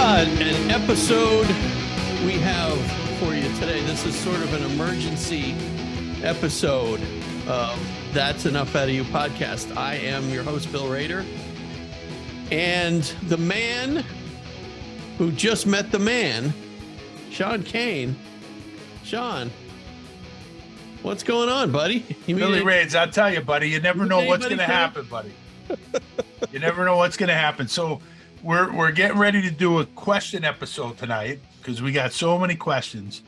An episode we have for you today. This is sort of an emergency episode of That's Enough Out of You podcast. I am your host, Bill Rader, and the man who just met the man, Sean Kane. Sean, what's going on, buddy? Billy Raids, I'll tell you, buddy, you never know what's going to happen, buddy. You never know what's going to happen. So we're getting ready to do a question episode tonight because we got so many questions,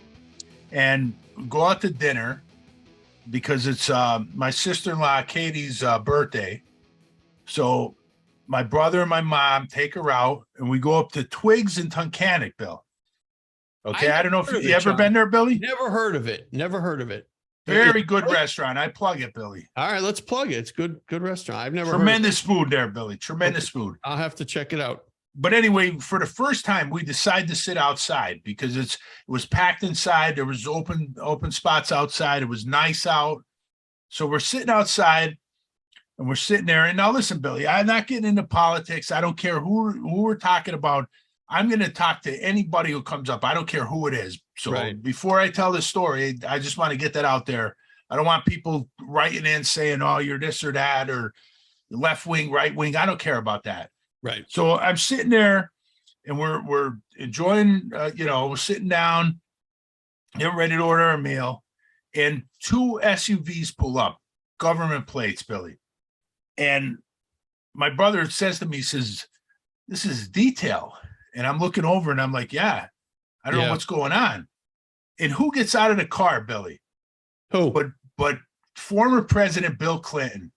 and go out to dinner because it's my sister-in-law Katie's birthday. So my brother and my mom take her out, and we go up to Twigs in Tunkhannock, Bill. Okay, I don't know if you ever been there, Billy. Never heard of it. Never heard of it. Very good restaurant. I plug it, Billy. All right, let's plug it. It's good restaurant. I've never tremendous food there, Billy. Tremendous food. I'll have to check it out. But anyway, for the first time, we decided to sit outside because it was packed inside. There was open spots outside. It was nice out. So we're sitting outside, and we're sitting there. And now listen, Billy, I'm not getting into politics. I don't care who we're talking about. I'm going to talk to anybody who comes up. I don't care who it is. So Before I tell this story, I just want to get that out there. I don't want people writing in saying, oh, you're this or that, or left wing, right wing. I don't care about that. Right. So I'm sitting there, and we're enjoying, we're sitting down, getting ready to order our meal, and two SUVs pull up, government plates, Billy. And my brother says to me, he says, this is detail. And I'm looking over, and I'm like, yeah, I don't know what's going on. And who gets out of the car, Billy? Who? But former President Bill Clinton.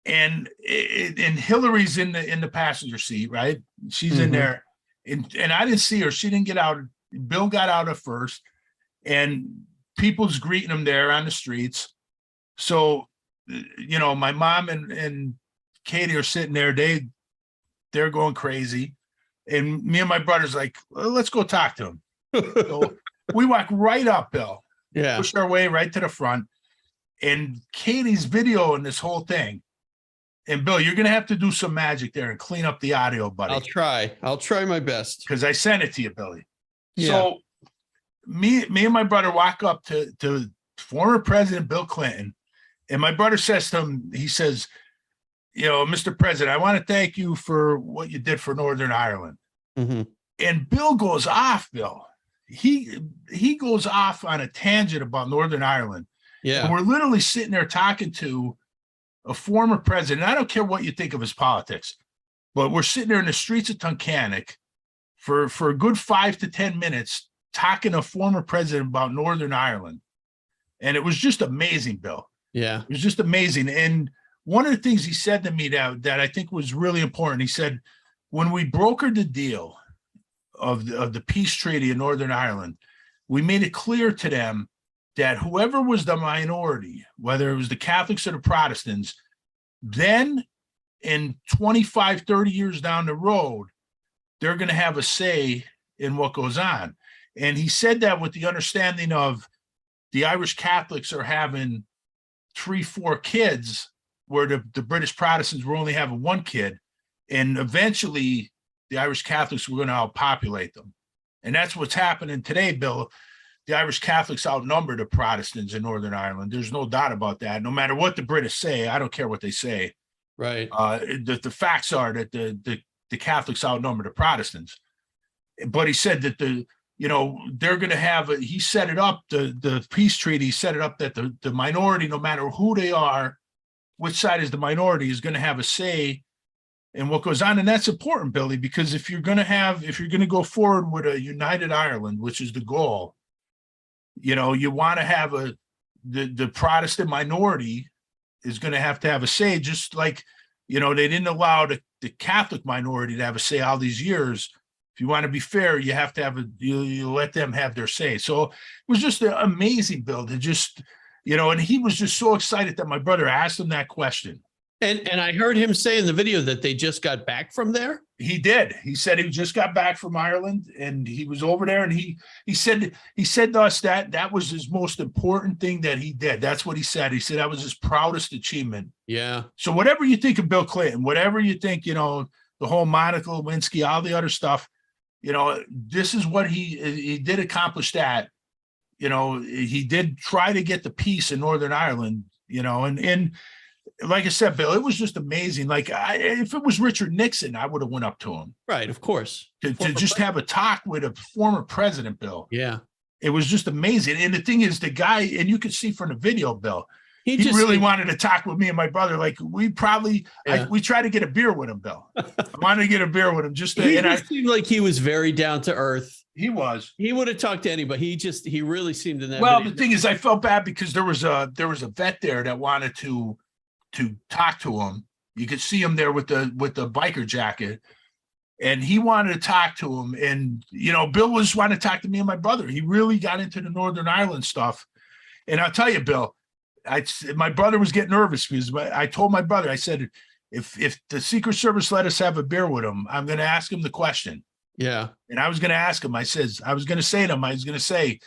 And Hillary's in the passenger seat, right? She's in there, and I didn't see her. She didn't get out. Bill got out at first, and people's greeting him there on the streets. So, my mom and Katie are sitting there. They're going crazy, and me and my brother's like, well, let's go talk to him. So we walk right up, Bill. Yeah, push our way right to the front, and Katie's videoing this whole thing. And Bill, you're going to have to do some magic there and clean up the audio, buddy. I'll try my best. Because I sent it to you, Billy. Yeah. So me and my brother walk up to former President Bill Clinton. And my brother says to him, he says, Mr. President, I want to thank you for what you did for Northern Ireland. Mm-hmm. And Bill goes off, Bill. He goes off on a tangent about Northern Ireland. Yeah. And we're literally sitting there talking to a former president. I don't care what you think of his politics, but we're sitting there in the streets of Tunkhannock for a good 5 to 10 minutes talking to a former president about Northern Ireland. And it was just amazing, Bill. Yeah. It was just amazing. And one of the things he said to me that I think was really important, he said, when we brokered the deal of the peace treaty in Northern Ireland, we made it clear to them that whoever was the minority, whether it was the Catholics or the Protestants, then in 25, 30 years down the road, they're going to have a say in what goes on. And he said that with the understanding of the Irish Catholics are having 3-4 kids, where the British Protestants were only having 1 kid. And eventually the Irish Catholics were going to outpopulate them. And that's what's happening today, Bill. The Irish Catholics outnumber the Protestants in Northern Ireland. There's no doubt about that. No matter what the British say, I don't care what they say. Right. The facts are that the Catholics outnumber the Protestants. But he said that they're going to have. He set it up. The peace treaty set it up that the minority, no matter who they are, which side is the minority, is going to have a say in what goes on. And that's important, Billy, because if you're going to go forward with a united Ireland, which is the goal, you want to have the Protestant minority is going to have a say, just like, they didn't allow the Catholic minority to have a say all these years. If you want to be fair, you have to you let them have their say. So it was just an amazing, Bill, to just, and he was just so excited that my brother asked him that question. And I heard him say in the video that they just got back from there. He did. He said he just got back from Ireland, and he was over there, and he said to us that was his most important thing that he did. That's what he said. He said that was his proudest achievement. Yeah. So whatever you think of Bill Clinton, whatever you think, the whole Monica Lewinsky, all the other stuff, this is what he did accomplish that. He did try to get the peace in Northern Ireland, and like I said, Bill, it was just amazing. Like if it was Richard Nixon, I would have went up to him. Right. Of course. To just have a talk with a former president, Bill. Yeah. It was just amazing. And the thing is, the guy, and you could see from the video, Bill, he just really wanted to talk with me and my brother. Like we tried to get a beer with him, Bill. I wanted to get a beer with him. Seemed like he was very down to earth. He was. He would have talked to anybody. He really seemed in that. Well, the thing is, I felt bad because there was a vet there that wanted to talk to him. You could see him there with the biker jacket. And he wanted to talk to him. And, Bill was wanting to talk to me and my brother. He really got into the Northern Ireland stuff. And I'll tell you, Bill, my brother was getting nervous because I told my brother, I said, if the Secret Service let us have a beer with him, I'm going to ask him the question. Yeah. And I was going to ask him, I was going to say,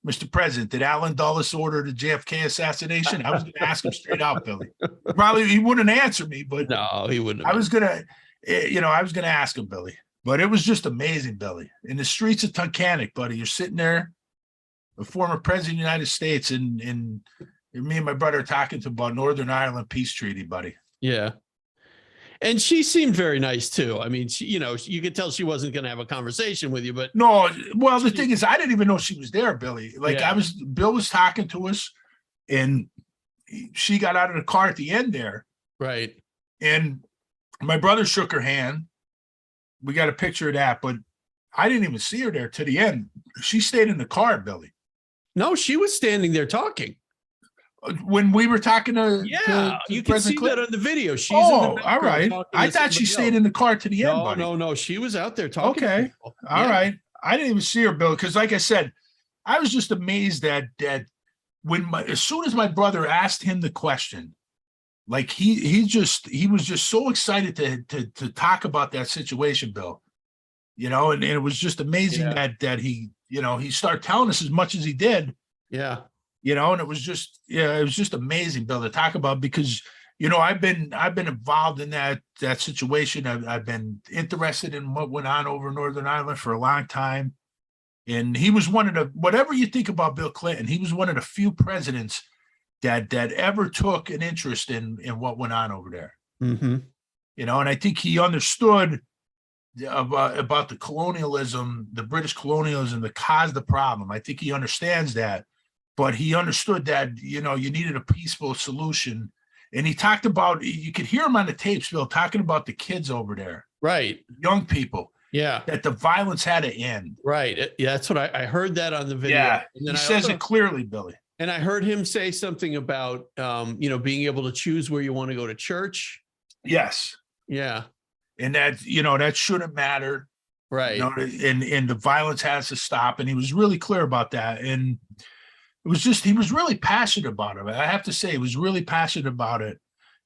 Mr. President, did Allen Dulles order the JFK assassination? I was going to ask him straight out, Billy. Probably he wouldn't answer me, but no, he wouldn't. I was going to ask him, Billy. But it was just amazing, Billy. In the streets of Tunkhannock, buddy, you're sitting there, a former president of the United States, and me and my brother are talking about Northern Ireland peace treaty, buddy. Yeah. And she seemed very nice too. I mean, she, you could tell she wasn't going to have a conversation with you, but no. Well, the thing is, I didn't even know she was there, Billy. Like Bill was talking to us, and she got out of the car at the end there, right? And my brother shook her hand. We got a picture of that, but I didn't even see her there to the end. She stayed in the car, Billy. No, she was standing there talking. When we were talking to you can see that on the video. She's all right. I thought she stayed in the car to the end, buddy. No, she was out there talking. Okay, all right. I didn't even see her, Bill, because like I said, I was just amazed that as soon as my brother asked him the question, like he was just so excited to talk about that situation, Bill. And it was just amazing that he started telling us as much as he did. Yeah. And it was just amazing, Bill, to talk about because, I've been involved in that situation. I've been interested in what went on over Northern Ireland for a long time. And he was one of the, whatever you think about Bill Clinton, he was one of the few presidents that ever took an interest in what went on over there. Mm-hmm. And I think he understood about the colonialism, the British colonialism that caused the problem. I think he understands that. But he understood that, you needed a peaceful solution. And he talked about, you could hear him on the tapes, Bill, talking about the kids over there. Right. Young people. Yeah. That the violence had to end. Right. Yeah, that's what I heard that on the video. Yeah. And then he says it clearly, Billy. And I heard him say something about, being able to choose where you want to go to church. Yes. Yeah. And that, that shouldn't matter. Right. And the violence has to stop. And he was really clear about that. And it was he was really passionate about it. I have to say, he was really passionate about it.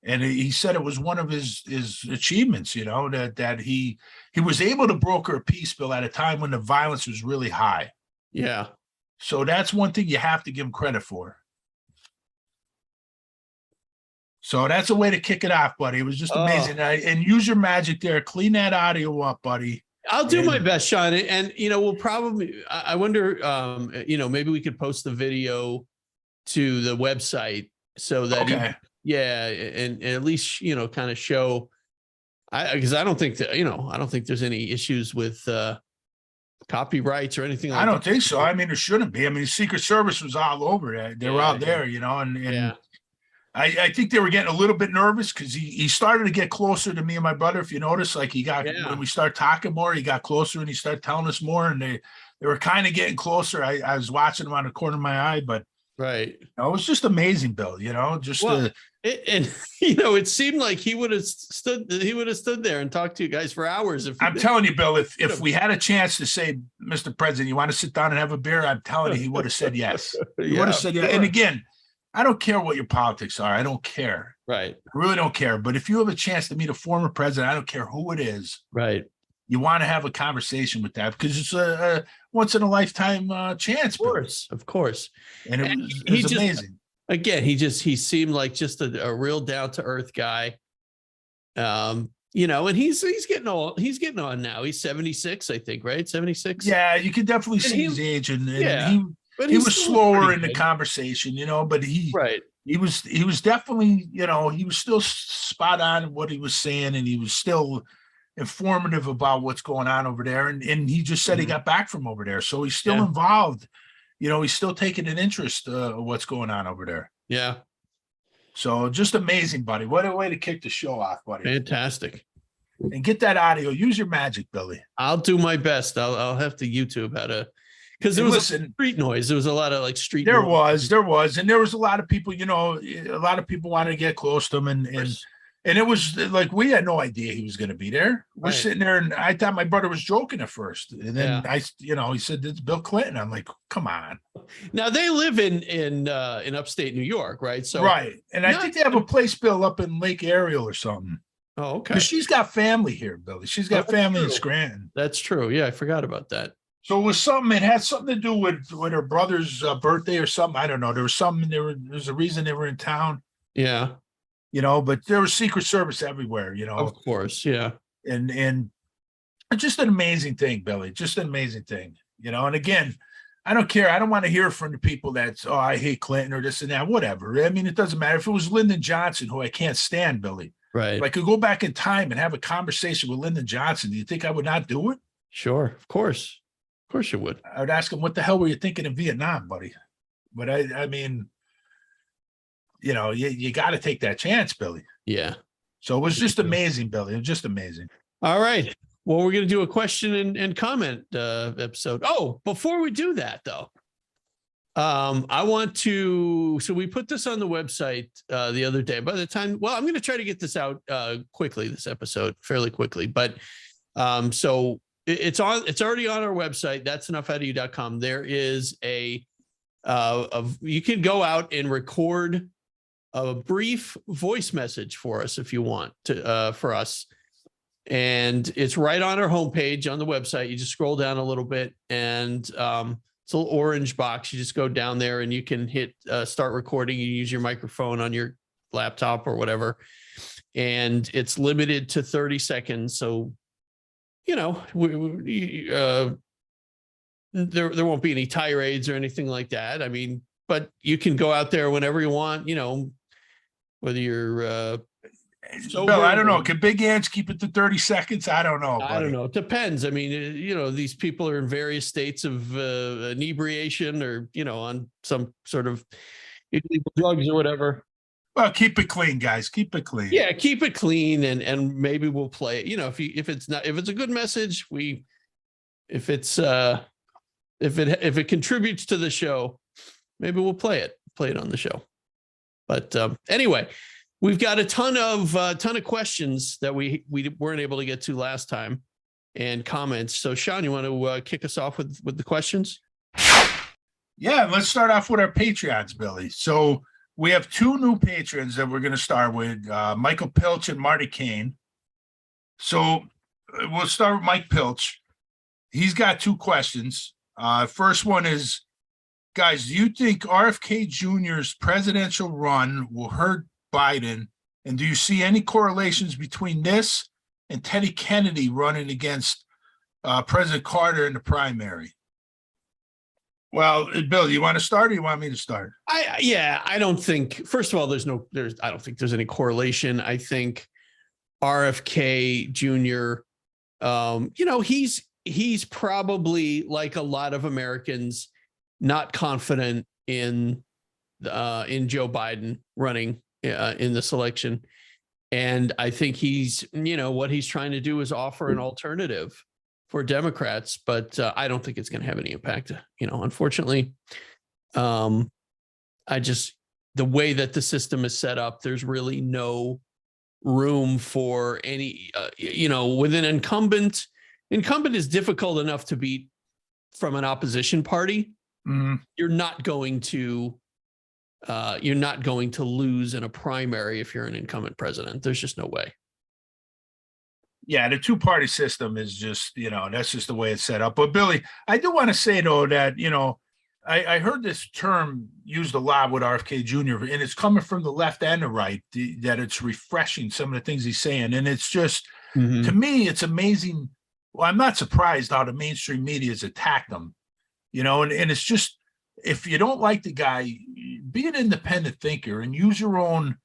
And he said it was one of his achievements, that he was able to broker a peace bill at a time when the violence was really high. Yeah. So that's one thing you have to give him credit for. So that's a way to kick it off, buddy. It was just amazing. And use your magic there. Clean that audio up, buddy. I'll do my best, Sean. And, we'll probably, I wonder, maybe we could post the video to the website so that, and at least, kind of show, because I don't think that, I don't think there's any issues with copyrights or anything like that. I don't think so. I mean, there shouldn't be. I mean, the Secret Service was all over that. They were out there, and I think they were getting a little bit nervous because he started to get closer to me and my brother. If you notice, like when we start talking more, he got closer and he started telling us more, and they were kind of getting closer. I was watching him on the corner of my eye, but right. It was just amazing, Bill, it seemed like he would have stood there and talked to you guys for hours. I'm telling you, Bill, if we had a chance to say, Mr. President, you want to sit down and have a beer? I'm telling you, he would have said yes. He would have said yes. And again, I don't care what your politics are. I don't care. Right. I really don't care. But if you have a chance to meet a former president, I don't care who it is. Right. You want to have a conversation with that because it's a once in a lifetime chance. Of course. And it was amazing. Again, he seemed like just a real down to earth guy. and he's getting old. He's getting on now. He's 76, I think, right? 76. Yeah, you can definitely see his age, and but he he's was still slower pretty in the good. conversation, but Right. he was definitely, he was still spot on in what he was saying, and he was still informative about what's going on over there. And he just said he got back from over there, so he's still involved. He's still taking an interest of what's going on over there. Yeah. So just amazing, buddy. What a way to kick the show off, buddy. Fantastic. And get that audio. Use your magic, Billy. I'll do my best. I'll have to YouTube how to, because there was street noise. There was a lot of like street. There noise. was, and there was a lot of people. A lot of people wanted to get close to him, and it was like we had no idea he was going to be there. We're sitting there, and I thought my brother was joking at first, and then he said it's Bill Clinton. I'm like, come on. Now they live in upstate New York, right? So and I think they have a place, Bill, up in Lake Ariel or something. Oh, okay. Because she's got family here, Billy. She's got family in Scranton. That's true. Yeah, I forgot about that. So it was something. It had something to do with her brother's birthday or something. I don't know. There was something. There's a reason they were in town. Yeah. But there was Secret Service everywhere. Of course. Yeah. And just an amazing thing, Billy. Just an amazing thing. And again, I don't care. I don't want to hear from the people that's, I hate Clinton or this and that. Whatever. I mean, it doesn't matter. If it was Lyndon Johnson, who I can't stand, Billy. Right. If I could go back in time and have a conversation with Lyndon Johnson, do you think I would not do it? Sure. Of course. Of course you would. I would ask him, what the hell were you thinking in Vietnam, buddy? But I mean, you got to take that chance, Billy. Yeah. So it was just amazing, Billy. It was just amazing. All right. Well, we're going to do a question and comment episode. Oh, before we do that, though, I want to, so we put this on the website the other day. By the time, I'm going to try to get this out quickly, this episode, fairly quickly. But so it's already on our website. That's enoughofoutofyou.com. There is you can go out and record a brief voice message for us if you want to, for us. And it's right on our homepage on the website. You just scroll down a little bit and it's a little orange box. You just go down there and you can hit start recording. You use your microphone on your laptop or whatever. And it's limited to 30 seconds. So, there won't be any tirades or anything like that. I mean, but you can go out there whenever you want, whether you're Bill, I don't know. Can big ants keep it to 30 seconons? I don't know. I don't know. It depends. I mean, these people are in various states of inebriation or, on some sort of illegal drugs or whatever. Well, keep it clean, guys. Keep it clean. Yeah, keep it clean, and maybe we'll play it. If it's a good message, if it contributes to the show, maybe we'll play it on the show. But anyway, we've got a ton of questions that we weren't able to get to last time, and comments. So, Sean, you want to kick us off with the questions? Yeah, let's start off with our Patreons, Billy. So we have two new patrons that we're going to start with, Michael Pilch and Marty Kane. So we'll start with Mike Pilch. He's got two questions. First one is, guys, do you think RFK Jr.'s presidential run will hurt Biden? And do you see any correlations between this and Teddy Kennedy running against President Carter in the primary? Well, Bill, do you want to start or you want me to start? I don't think, first of all, I don't think there's any correlation. I think RFK Jr., he's probably, like a lot of Americans, not confident in Joe Biden running in this election. And I think what he's trying to do is offer an alternative for Democrats, but I don't think it's going to have any impact. Unfortunately, the way that the system is set up, there's really no room for any, with an incumbent. Incumbent is difficult enough to beat from an opposition party. Mm-hmm. You're not going to lose in a primary if you're an incumbent president. There's just no way. Yeah, the two-party system is just, that's just the way it's set up. But Billy, I do want to say, though, that, I heard this term used a lot with RFK Jr., and it's coming from the left and the right, that it's refreshing some of the things he's saying. And it's just, To me, it's amazing. Well, I'm not surprised how the mainstream media has attacked him, and it's just, if you don't like the guy, be an independent thinker and use your own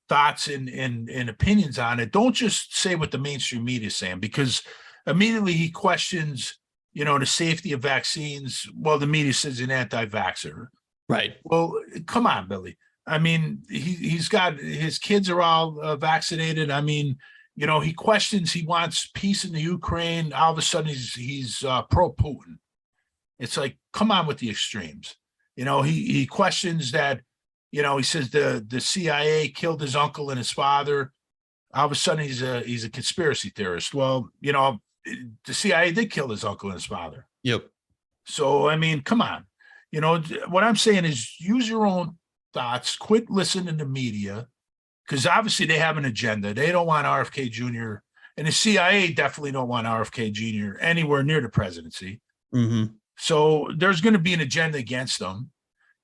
thoughts and opinions on it. Don't just say what the mainstream media is saying, because immediately he questions, the safety of vaccines. Well, the media says an anti-vaxxer. Right. Well, come on, Billy. I mean, he's got, his kids are all vaccinated. I mean, he questions, he wants peace in the Ukraine. All of a sudden he's pro-Putin. It's like, come on with the extremes. He questions that, he says the CIA killed his uncle and his father. All of a sudden he's a conspiracy theorist. Well, the CIA did kill his uncle and his father. Yep. So, I mean, come on. What I'm saying is, use your own thoughts, quit listening to media, because obviously they have an agenda. They don't want RFK Jr. and the CIA definitely don't want RFK Jr. anywhere near the presidency. So there's going to be an agenda against them.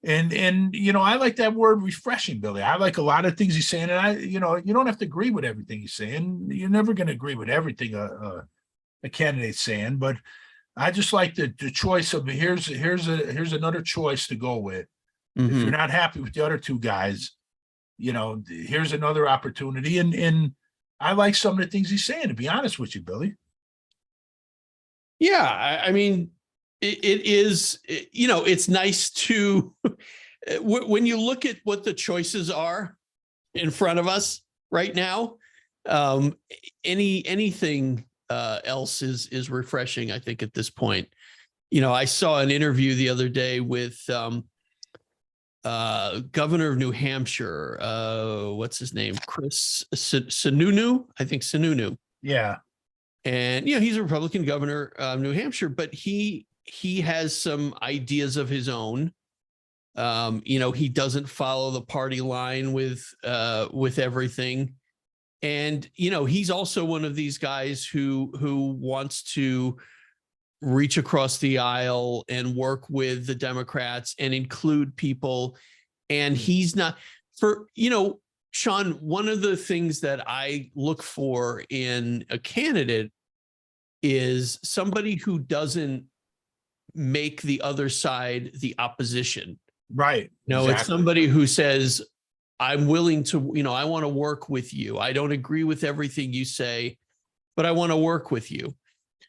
And I like that word refreshing, Billy. I like a lot of things he's saying. And you don't have to agree with everything he's saying. You're never going to agree with everything a candidate's saying, but I just like the choice of here's another choice to go with. If you're not happy with the other two guys, here's another opportunity. And I like some of the things he's saying, to be honest with you, Billy. Yeah. I mean, it is, it's nice to, when you look at what the choices are in front of us right now, anything else is refreshing, I think, at this point. I saw an interview the other day with governor of New Hampshire. What's his name? Chris Sununu, I think Sununu. Yeah. And he's a Republican governor of New Hampshire, but he has some ideas of his own. He doesn't follow the party line with everything. And, he's also one of these guys who wants to reach across the aisle and work with the Democrats and include people. And he's not Sean, one of the things that I look for in a candidate is somebody who doesn't make the other side the opposition. Right. Exactly. It's somebody who says, I'm willing to, I want to work with you. I don't agree with everything you say, but I want to work with you.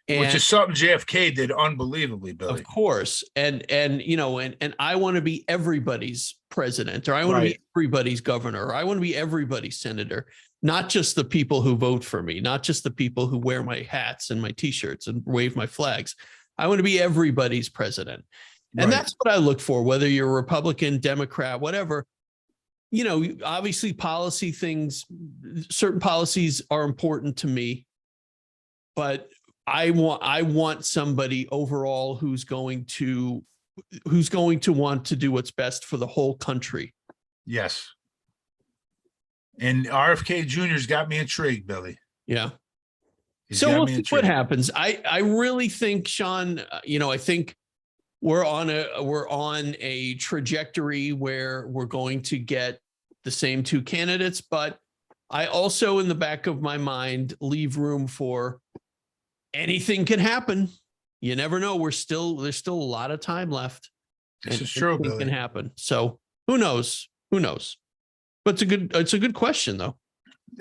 Which is something JFK did unbelievably, Billy. Of course. And I want to be everybody's president, or I want to be everybody's governor, or I want to be everybody's senator, not just the people who vote for me, not just the people who wear my hats and my t-shirts and wave my flags. I want to be everybody's president. And that's what I look for, whether you're a Republican, Democrat, whatever. Obviously policy things, certain policies are important to me, but I want somebody overall who's going to want to do what's best for the whole country. Yes. And RFK Jr.'s got me intrigued, Billy. Yeah. So we'll see what happens. I really think, Sean, I think we're on a trajectory where we're going to get the same two candidates, but I also, in the back of my mind, leave room for anything can happen. You never know. There's still a lot of time left. This is true, Billy. Can happen. So who knows? But it's a good question, though.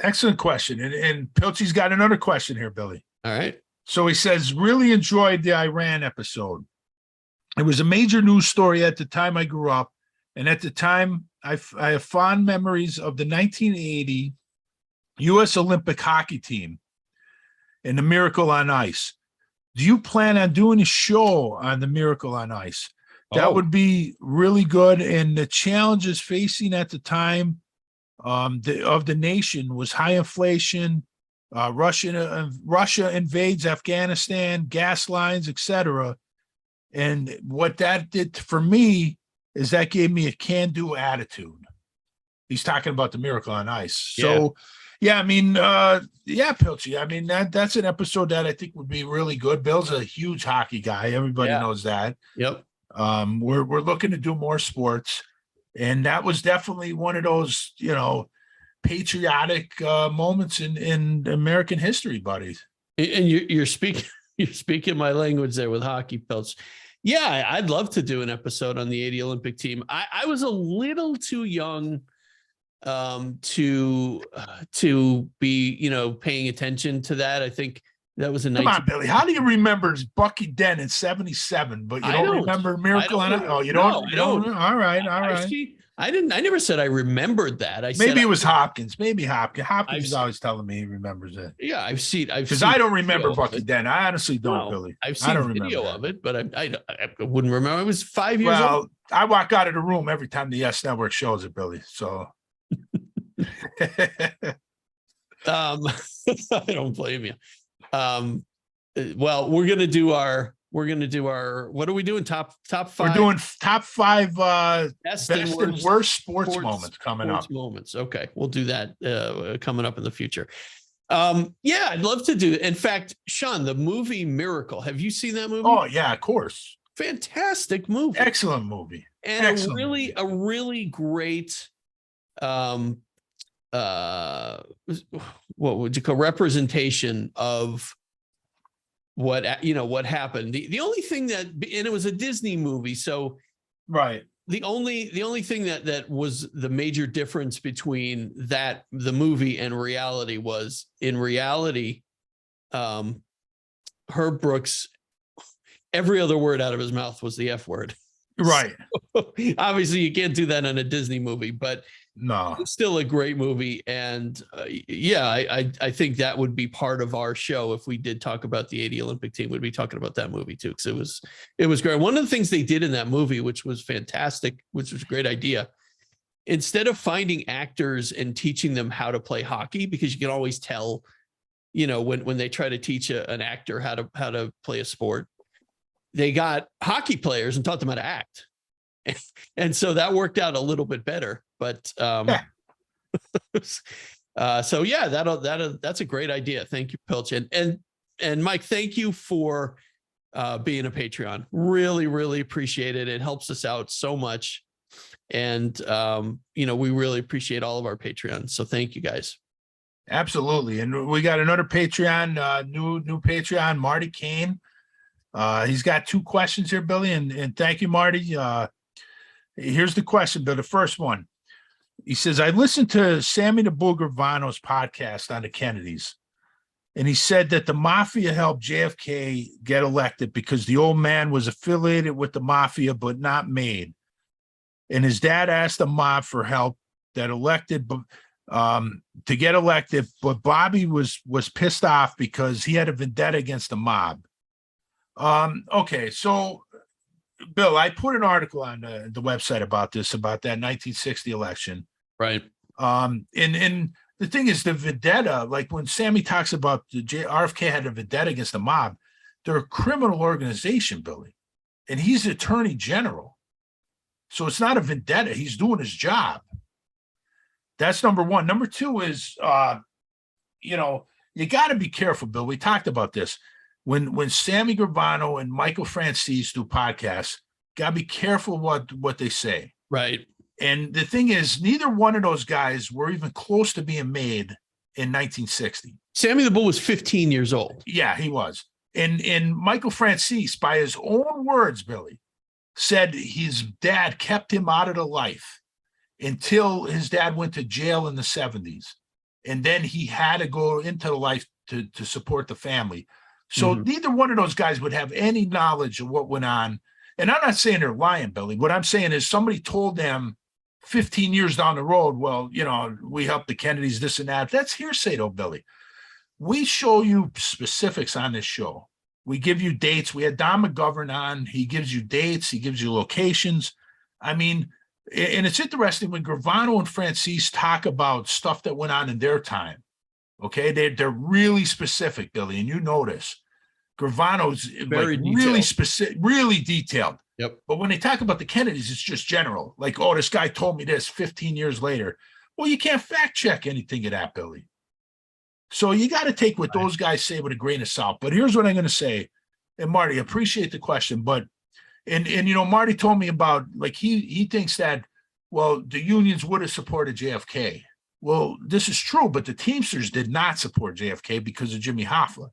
Excellent question. And Pilchie's got another question here, Billy. All right. So he says, really enjoyed the Iran episode. It was a major news story at the time I grew up. And at the time, I have fond memories of the 1980 U.S. Olympic hockey team and the Miracle on Ice. Do you plan on doing a show on the Miracle on Ice? That would be really good. And the challenges facing at the time of the nation was high inflation, Russia invades Afghanistan, gas lines, etc. And what that did for me is that gave me a can-do attitude. He's talking about the Miracle on Ice. So, Pilchie. I mean, that's an episode that I think would be really good. Bill's a huge hockey guy. Everybody knows that. Yep. We're looking to do more sports. And that was definitely one of those, patriotic moments in American history, buddies. And you're speaking my language there with hockey, Pilch. Yeah, I'd love to do an episode on the 80 Olympic team. I was a little too young to be, paying attention to that. I think that was a Come on, Billy. How do you remember Bucky Dent in '77, but you don't remember Miracle on Ice? Oh, you don't? No, I don't. All right. I never said I remembered that. Maybe it was Hopkins. Maybe Hopkins. Hopkins is always telling me he remembers it. Yeah, I've seen because I don't remember Bucky Dent. I honestly don't, Billy. I've seen video of it, but I wouldn't remember. I was 5 years old. Well, I walk out of the room every time the Yes Network shows it, Billy. So I don't blame you. Well, we're gonna do our what are we doing? Top five. We're doing top five best and worst sports moments coming up. Moments. Okay, we'll do that coming up in the future. Yeah, I'd love to do it. In fact, Sean, the movie Miracle. Have you seen that movie? Oh yeah, of course. Fantastic movie. Excellent movie. And a really great what would you call representation of what happened. The only thing that, and it was a Disney movie, so right. The only thing that was the major difference between the movie and reality was, in reality, Herb Brooks, every other word out of his mouth was the F word. Right. So, obviously you can't do that in a Disney movie, but no, it's still a great movie. And I think that would be part of our show. If we did talk about the 80 Olympic team, we'd be talking about that movie too. Cause it was great. One of the things they did in that movie, which was fantastic, which was a great idea, instead of finding actors and teaching them how to play hockey, because you can always tell, when they try to teach an actor how to play a sport, they got hockey players and taught them how to act. And so that worked out a little bit better, but so yeah, that's a great idea. Thank you, Pilch. And Mike, thank you for being a Patreon. Really, really appreciate it. It helps us out so much. And we really appreciate all of our Patreons. So thank you guys. Absolutely. And we got another Patreon, new Patreon, Marty Kane. He's got 2 questions here, Billy, and thank you, Marty. Here's the question, Bill. The first one, he says, I listened to Sammy the Bull Gravano's podcast on the Kennedys, and he said that the mafia helped JFK get elected because the old man was affiliated with the mafia but not made, and his dad asked the mob for help that elected to get elected, but Bobby was pissed off because he had a vendetta against the mob. Okay, so Bill, I put an article on the website about that 1960 election. Right. And the thing is, the vendetta, like when Sammy talks about the RFK had a vendetta against the mob, they're a criminal organization, Billy, and he's the attorney general. So it's not a vendetta. He's doing his job. That's number one. Number two is, you got to be careful, Bill. We talked about this. When Sammy Gravano and Michael Francis do podcasts, gotta be careful what they say. Right. And the thing is, neither one of those guys were even close to being made in 1960. Sammy the Bull was 15 years old. Yeah, he was. And Michael Francis, by his own words, Billy, said his dad kept him out of the life until his dad went to jail in the 70s. And then he had to go into the life to support the family. So neither one of those guys would have any knowledge of what went on. And I'm not saying they're lying, Billy. What I'm saying is somebody told them 15 years down the road, well, we helped the Kennedys, this and that. That's hearsay, though, Billy. We show you specifics on this show. We give you dates. We had Don McGovern on. He gives you dates. He gives you locations. I mean, and it's interesting when Gravano and Francis talk about stuff that went on in their time. Okay, they're really specific, Billy, and you notice Gravano's really specific, really detailed. Yep. But when they talk about the Kennedys, it's just general. Like, oh, this guy told me this 15 years later. Well, you can't fact check anything of that, Billy. So you got to take what those guys say with a grain of salt. But here's what I'm going to say. And Marty, appreciate the question, but and Marty told me about, like, he thinks that, well, the unions would have supported JFK. Well, this is true, but the Teamsters did not support JFK because of Jimmy Hoffa.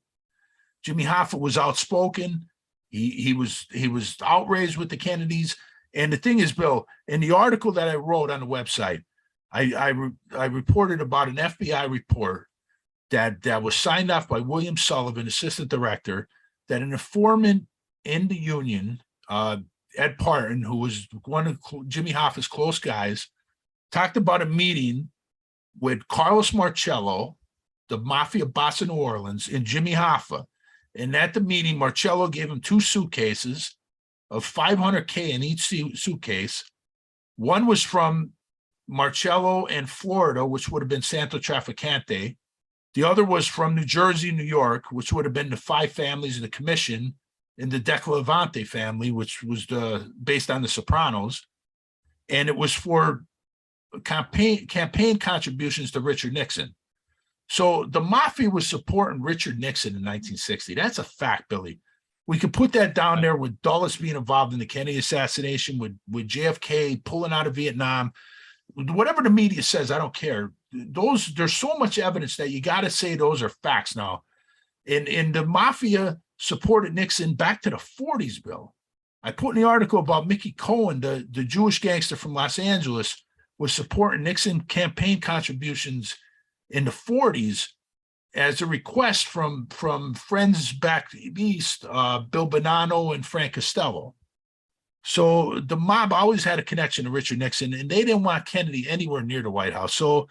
Jimmy Hoffa was outspoken. He was outraged with the Kennedys. And the thing is, Bill, in the article that I wrote on the website, I reported about an FBI report that was signed off by William Sullivan, assistant director, that an informant in the union, Ed Parton, who was one of Jimmy Hoffa's close guys, talked about a meeting with Carlos Marcello, the mafia boss in New Orleans, and Jimmy Hoffa. And at the meeting, Marcello gave him 2 suitcases of $500K in each suitcase. One was from Marcello and Florida, which would have been Santo Trafficante. The other was from New Jersey, New York, which would have been the 5 families of the commission, and the Declavante family, which was based on the Sopranos. And it was for campaign contributions to Richard Nixon. So the mafia was supporting Richard Nixon in 1960. That's a fact, Billy. We could put that down there with Dulles being involved in the Kennedy assassination, with JFK pulling out of Vietnam. Whatever the media says, I don't care. There's so much evidence that you got to say those are facts now. And the mafia supported Nixon back to the 40s, Bill. I put in the article about Mickey Cohen, the Jewish gangster from Los Angeles, was supporting Nixon campaign contributions in the 40s as a request from friends back east, Bill Bonanno and Frank Costello. So the mob always had a connection to Richard Nixon, and they didn't want Kennedy anywhere near the White House. So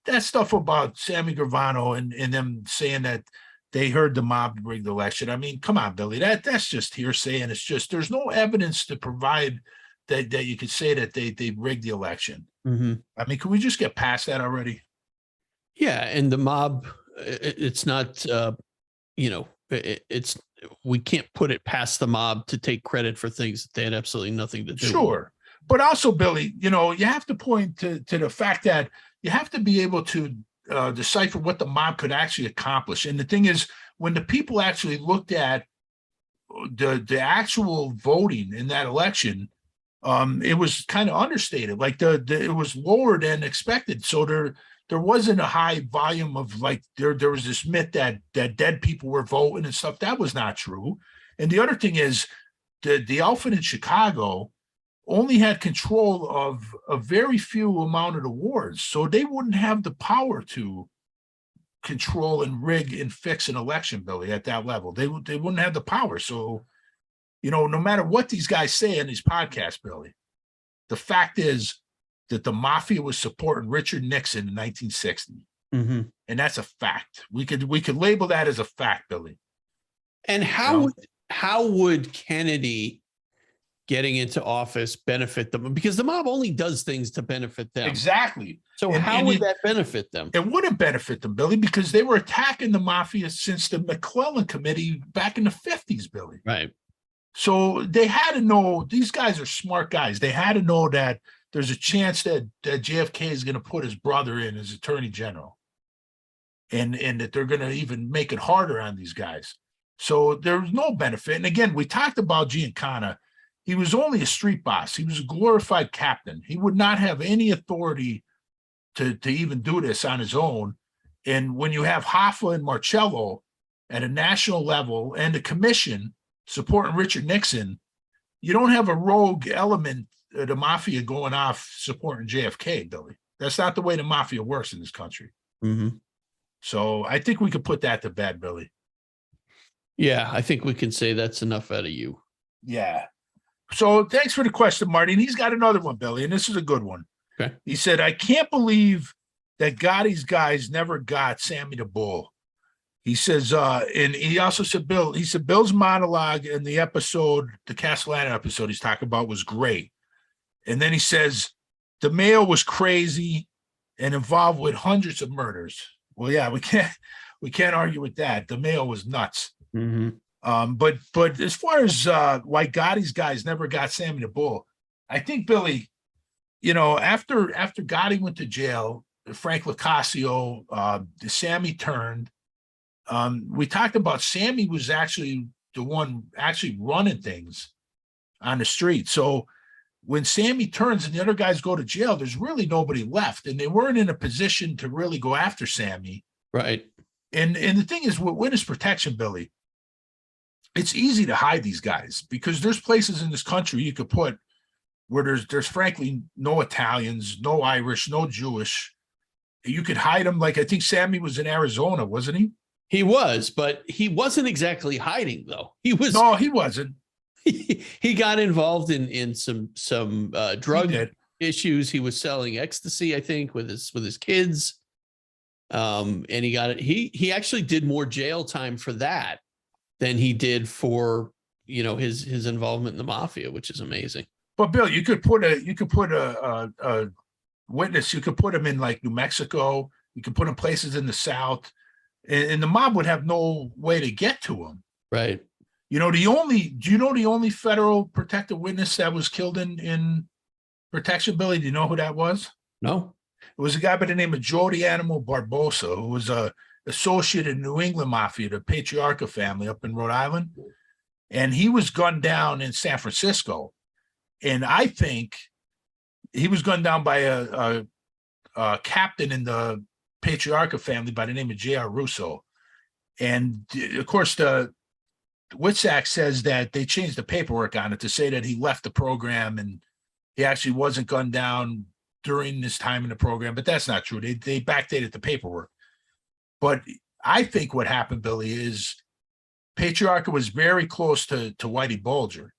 that stuff about Sammy Gravano and them saying that they heard the mob rig the election. I mean, come on, Billy, that's just hearsay, and it's just there's no evidence to provide that you could say that they rigged the election. Mm-hmm. I mean, can we just get past that already? Yeah, and the mob, it's not, it's we can't put it past the mob to take credit for things that they had absolutely nothing to do. Sure, but also, Billy, you have to point to the fact that you have to be able to decipher what the mob could actually accomplish. And the thing is, when the people actually looked at the actual voting in that election, it was kind of understated. Like it was lower than expected. So there wasn't a high volume of, like, there was this myth that dead people were voting and stuff. That was not true. And the other thing is the outfit in Chicago only had control of a very few amount of the wards. So they wouldn't have the power to control and rig and fix an election, Billy, at that level. They wouldn't have the power. So, no matter what these guys say in these podcasts, Billy, the fact is that the mafia was supporting Richard Nixon in 1960. Mm-hmm. And that's a fact. We could label that as a fact, Billy. And how would Kennedy getting into office benefit them? Because the mob only does things to benefit them. Exactly. So how would that benefit them? It wouldn't benefit them, Billy, because they were attacking the mafia since the McClellan Committee back in the 50s, Billy. Right. So they had to know, these guys are smart guys. They had to know that there's a chance that JFK is going to put his brother in as attorney general, and that they're going to even make it harder on these guys. So there's no benefit. And again, we talked about Giancana. He was only a street boss. He was a glorified captain. He would not have any authority to even do this on his own. And when you have Hoffa and Marcello at a national level and the commission supporting Richard Nixon, you don't have a rogue element of the mafia going off supporting JFK, Billy. That's not the way the mafia works in this country. Mm-hmm. So I think we could put that to bed, Billy. Yeah, I think we can say that's enough out of you. Yeah. So thanks for the question, Marty. And he's got another one, Billy, and this is a good one. Okay. He said, I can't believe that Gotti's guys never got Sammy the Bull. He says, and he also said, Bill's monologue in the episode, the Castellano episode he's talking about, was great. And then he says, the Mayo was crazy and involved with hundreds of murders. Well, yeah, we can't argue with that. The Mayo was nuts. Mm-hmm. But as far as why Gotti's guys never got Sammy the Bull, I think, Billy, after Gotti went to jail, Frank Locascio, Sammy turned. We talked about Sammy was actually the one actually running things on the street. So when Sammy turns and the other guys go to jail, there's really nobody left, and they weren't in a position to really go after Sammy. Right. And the thing is, with witness protection, Billy, it's easy to hide these guys because there's places in this country you could put where there's frankly no Italians, no Irish, no Jewish. You could hide them. Like I think Sammy was in Arizona, wasn't he? He was, but he wasn't exactly hiding though. He was. No, he wasn't. He got involved in some drug issues. He was selling ecstasy, I think, with his kids. And he got it. He actually did more jail time for that than he did for, his involvement in the mafia, which is amazing. But Bill, you could put a witness. You could put him in like New Mexico. You could put him places in the South, and the mob would have no way to get to him. Right. Do you know the only federal protected witness that was killed in protection, Billy? Do you know who that was? No. It was a guy by the name of Joe the Animal Barbosa, who was a associate in New England Mafia, the Patriarca family up in Rhode Island. And he was gunned down in San Francisco. And I think he was gunned down by a captain in the Patriarca family by the name of J.R. Russo. And of course, the Witsack says that they changed the paperwork on it to say that he left the program and he actually wasn't gunned down during this time in the program, but that's not true. They backdated the paperwork. But I think what happened, Billy, is Patriarca was very close to Whitey Bulger.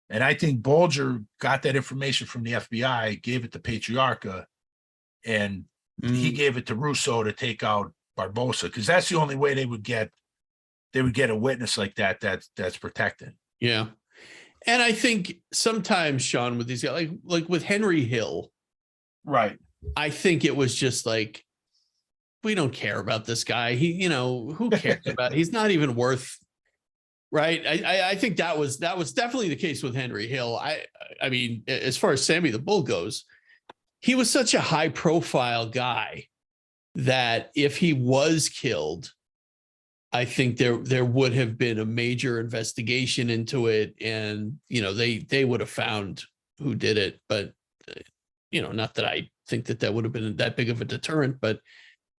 And I think Bulger got that information from the FBI, gave it to Patriarca, and he gave it to Russo to take out Barbosa, because that's the only way they would get a witness like that's protected. Yeah. And I think sometimes, Sean, with these guys, like with Henry Hill, right? I think it was just like, we don't care about this guy. He, who cares about? He's not even worth. Right. I think that was definitely the case with Henry Hill. I mean, as far as Sammy the Bull goes, he was such a high profile guy that if he was killed, I think there would have been a major investigation into it, and they would have found who did it. But not that I think that would have been that big of a deterrent, but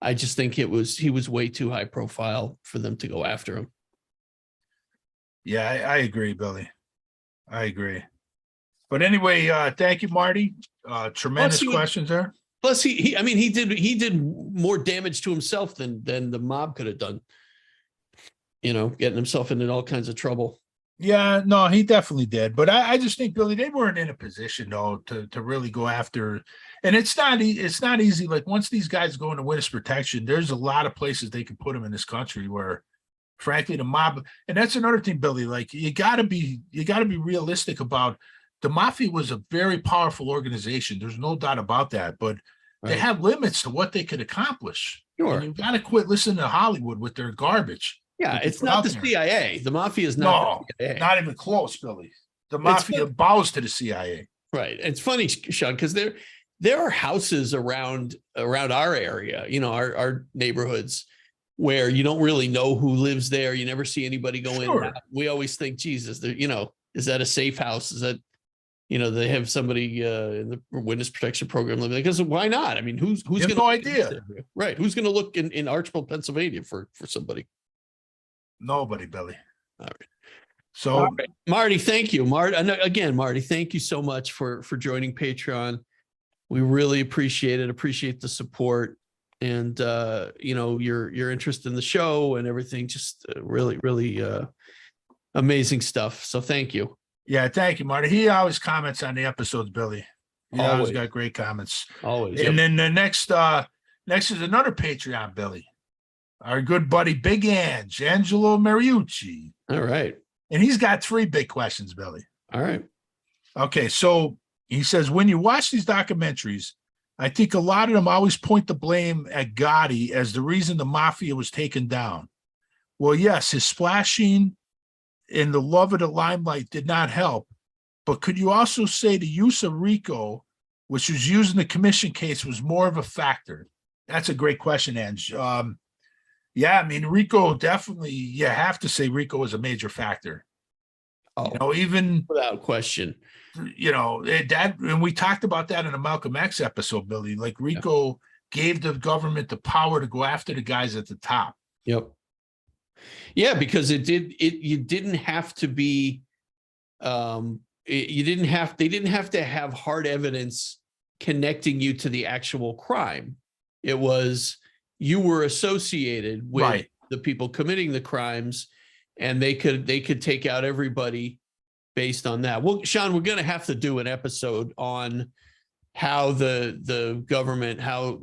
I just think he was way too high profile for them to go after him. Yeah, I agree, Billy. I agree. But anyway, thank you, Marty. Tremendous questions there. Plus, he did more damage to himself than the mob could have done. Getting himself into all kinds of trouble. Yeah, no, he definitely did. But I just think, Billy, they weren't in a position though to really go after. And it's not easy. Like once these guys go into witness protection, there's a lot of places they can put them in this country where, frankly, the mob. And that's another thing, Billy. Like you gotta be realistic about. The mafia was a very powerful organization. There's no doubt about that. But they have limits to what they could accomplish. Sure. And you've got to quit listening to Hollywood with their garbage. Yeah, it's not the CIA. The mafia is not the CIA. Not even close, Billy. The mafia bows to the CIA. Right. It's funny, Sean, because there are houses around our area, our neighborhoods, where you don't really know who lives there. You never see anybody go in. We always think, Jesus, is that a safe house? Is that, they have somebody in the witness protection program living there? Because why not? I mean, who's going to? No idea. Right. Who's going to look in Archbold, Pennsylvania for somebody? Nobody, Billy. All right. So, all right. Marty, thank you. Marty, thank you so much for joining Patreon. We really appreciate it. Appreciate the support and, your interest in the show and everything. Just really, really amazing stuff. So thank you. Yeah, thank you, Marty. He always comments on the episodes, Billy. He always got great comments. Always. And then the next is another Patreon, Billy. Our good buddy, Big Angelo Mariucci. All right. And he's got 3 big questions, Billy. All right. Okay, so he says, when you watch these documentaries, I think a lot of them always point the blame at Gotti as the reason the mafia was taken down. Well, yes, his splashing in the love of the limelight did not help. But could you also say the use of RICO, which was used in the commission case, was more of a factor? That's a great question, Ange. Yeah, I mean, RICO definitely, you have to say RICO is a major factor. Oh, even, without question. that, and we talked about that in a Malcolm X episode, Billy, like Yeah. RICO gave the government the power to go after the guys at the top. Yep. Yeah, because you didn't have to be, they didn't have to have hard evidence connecting you to the actual crime. It was, you were associated with Right. the people committing the crimes, and they could take out everybody based on that. Well, Sean, we're going to have to do an episode on how the government, how,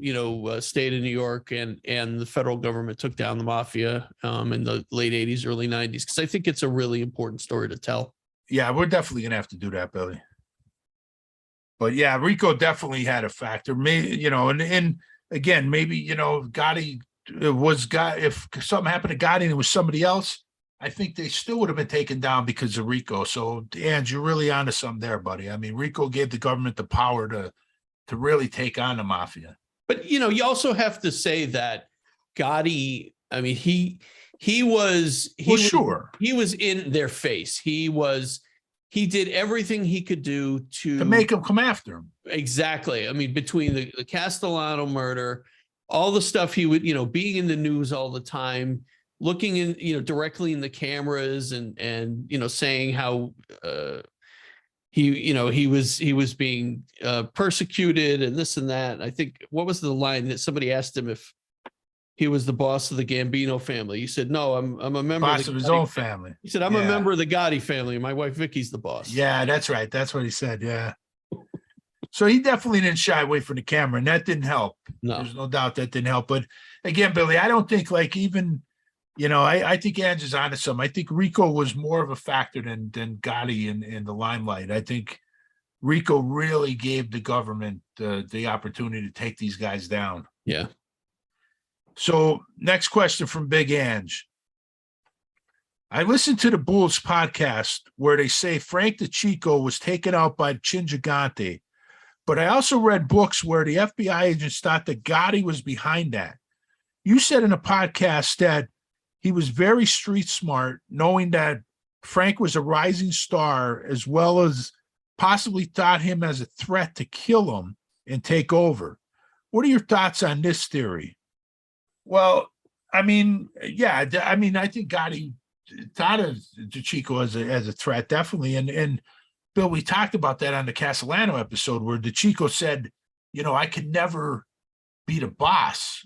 state of New York and the federal government took down the mafia in the late 80s, early 90s, because I think it's a really important story to tell. Yeah, we're definitely gonna have to do that, Billy. But yeah, RICO definitely had a factor. Maybe, and again, maybe, Gotti if something happened to Gotti and it was somebody else, I think they still would have been taken down because of RICO. So, and you're really onto something there, buddy. I mean, RICO gave the government the power to really take on the mafia. But you also have to say that Gotti, I mean, he was in their face. He did everything he could do to make them come after him. Exactly. I mean, between the Castellano murder, all the stuff he would, being in the news all the time, looking in, directly in the cameras and saying how he was being persecuted and this and that. I think, what was the line that somebody asked him if he was the boss of the Gambino family? He said, "No, I'm a member of his own family." He said, "I'm a member of the Gotti family. My wife Vicky's the boss." Yeah, that's right. That's what he said. Yeah. So he definitely didn't shy away from the camera, and that didn't help. No. There's no doubt that didn't help. But again, Billy, I don't think even, I think Ange is onto something. I think RICO was more of a factor than Gotti in the limelight. I think RICO really gave the government the opportunity to take these guys down. Yeah. So next question from Big Ange. I listened to the Bulls podcast where they say Frank DeChico was taken out by Chin Gigante, but I also read books where the FBI agents thought that Gotti was behind that. You said in a podcast that he was very street smart, knowing that Frank was a rising star, as well as possibly thought him as a threat to kill him and take over. What are your thoughts on this theory? Well, I mean, yeah, I think Gotti thought of DeChico as a threat, definitely. And Bill, we talked about that on the Castellano episode where DeChico said, I could never be the boss.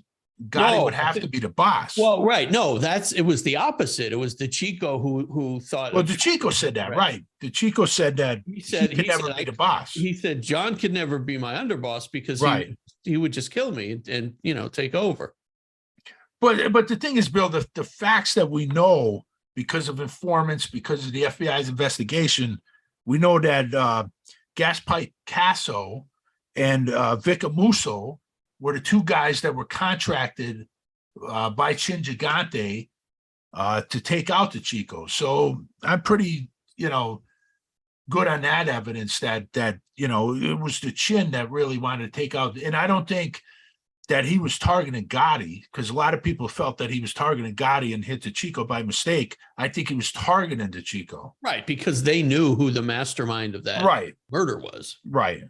Gotti would have to be the boss. Well, right. No, it was the opposite. It was DeChico who thought. Well, DeChico said that, right? DeChico said that he could never be the boss. He said John could never be my underboss because he would just kill me and take over. But the thing is, Bill, the facts that we know because of informants, because of the FBI's investigation, we know that Gaspar Casso and Vic Amuso were the two guys that were contracted by Chin Gigante to take out the Chico. So I'm pretty, good on that evidence that it was the Chin that really wanted to take out. And I don't think that he was targeting Gotti, because a lot of people felt that he was targeting Gotti and hit the Chico by mistake. I think he was targeting the Chico. Right, because they knew who the mastermind of that murder was. Right.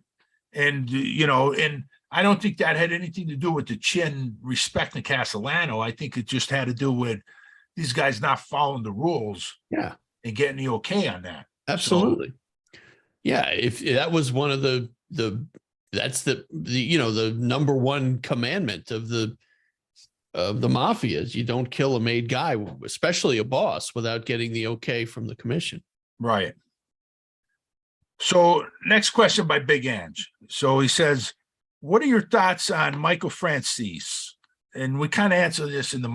And, and I don't think that had anything to do with the Chin respecting Castellano. I think it just had to do with these guys not following the rules. Yeah. And getting the okay on that. Absolutely. So, yeah. If that was one of that's the number one commandment of the mafias. You don't kill a made guy, especially a boss, without getting the okay from the commission. Right. So next question by Big Ange. So he says, what are your thoughts on Michael Francis? And we kind of answer this in the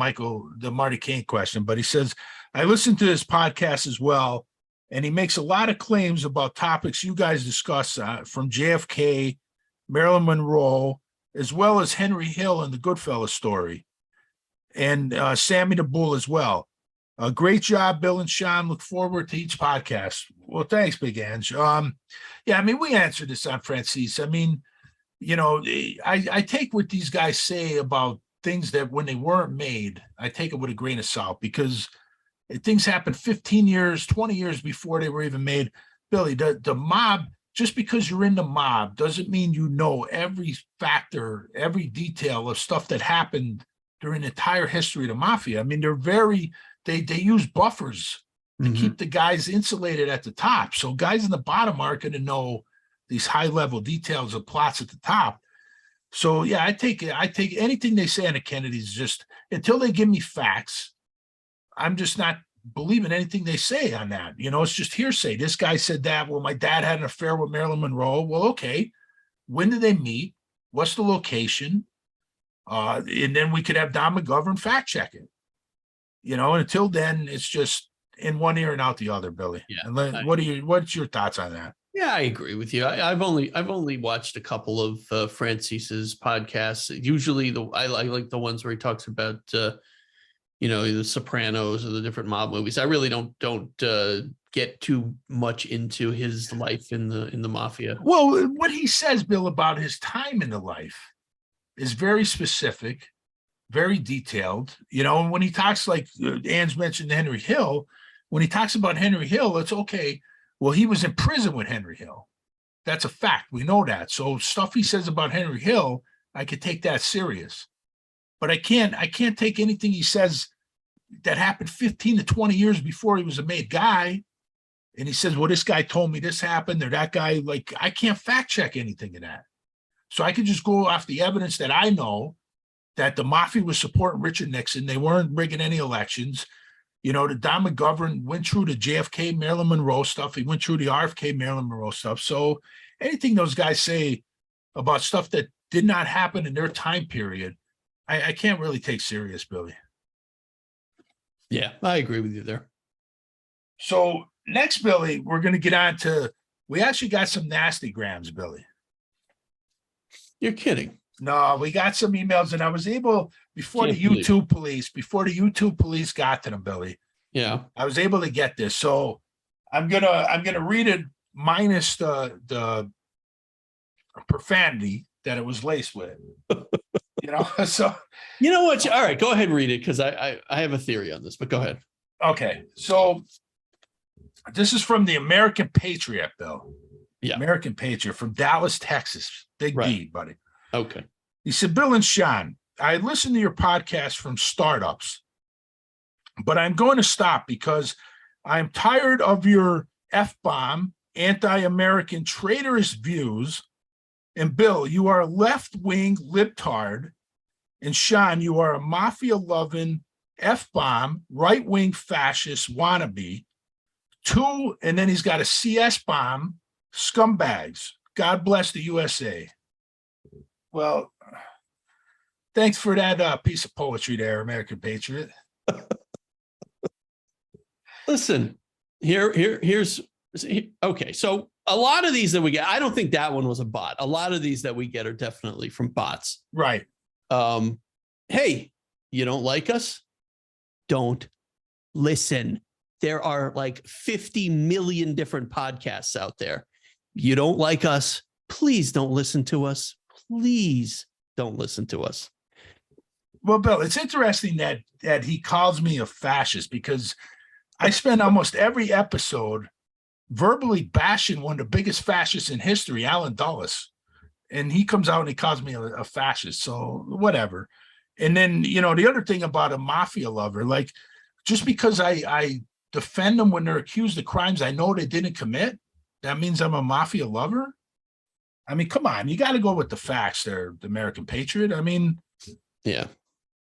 Marty Kane question, but he says, I listened to this podcast as well, and he makes a lot of claims about topics you guys discuss from JFK, Marilyn Monroe, as well as Henry Hill and the Goodfellas story, and Sammy the Bull as well. Great job, Bill and Sean. Look forward to each podcast. Well, thanks, Big Ange. We answered this on Francis. I take what these guys say about things that when they weren't made, I take it with a grain of salt, because things happened 15 years, 20 years before they were even made. Billy, the mob, just because you're in the mob doesn't mean you know every factor, every detail of stuff that happened during the entire history of the mafia. I mean, they use buffers to keep the guys insulated at the top. So guys in the bottom aren't going to know these high level details of plots at the top. So yeah, I take anything they say on the Kennedys, just until they give me facts, I'm just not believing anything they say on that. It's just hearsay. This guy said that. Well, my dad had an affair with Marilyn Monroe. Well, okay. When did they meet? What's the location? And then we could have Don McGovern fact check it. Until then, it's just in one ear and out the other, Billy. Yeah. And what's your thoughts on that? Yeah, I agree with you. I've only watched a couple of Francis's podcasts. Usually I like the ones where he talks about the Sopranos or the different mob movies. I really don't get too much into his life in the mafia. Well, what he says, Bill, about his time in the life is very specific, very detailed. And when he talks, like Ann's mentioned Henry Hill, when he talks about Henry Hill, it's okay. Well, he was in prison with Henry Hill. That's a fact. We know that. So stuff he says about Henry Hill, I could take that serious. But I can't take anything he says that happened 15 to 20 years before he was a made guy. And he says, well, this guy told me this happened, or that guy, like, I can't fact check anything of that. So I could just go off the evidence that I know, that the mafia was supporting Richard Nixon. They weren't rigging any elections. The Don McGovern went through the JFK Marilyn Monroe stuff. He went through the RFK Marilyn Monroe stuff. So anything those guys say about stuff that did not happen in their time period, I can't really take serious, Billy. Yeah, I agree with you there. So next, Billy, we're going to get on to, we actually got some nasty grams, Billy. You're kidding. No, we got some emails, and I was able, before the YouTube police got to them, Billy. Yeah. I was able to get this. So I'm gonna read it minus the profanity that it was laced with. So you know what? All right, go ahead and read it, because I have a theory on this, but go ahead. Okay. So this is from the American Patriot, Bill. Yeah. American Patriot from Dallas, Texas. Big D, buddy. Okay. He said, Bill and Sean, I listened to your podcast from startups, but I'm going to stop because I'm tired of your F-bomb, anti-American traitorous views. And Bill, you are a left-wing libtard. And Sean, you are a mafia-loving F-bomb, right-wing fascist wannabe. Two, and then he's got a CS bomb, scumbags. God bless the USA. Well, thanks for that piece of poetry there, American Patriot. Listen, here's okay. So a lot of these that we get, I don't think that one was a bot. A lot of these that we get are definitely from bots. Right. Hey, you don't like us? Don't listen. There are like 50 million different podcasts out there. You don't like us? Please don't listen to us. Please don't listen to us. Well, Bill, it's interesting that he calls me a fascist, because I spend almost every episode verbally bashing one of the biggest fascists in history, Alan Dulles. And he comes out and he calls me a fascist. So whatever. And then, the other thing about a mafia lover, like, just because I defend them when they're accused of crimes I know they didn't commit, that means I'm a mafia lover? I mean, come on, you got to go with the facts there, the American Patriot. I mean, yeah,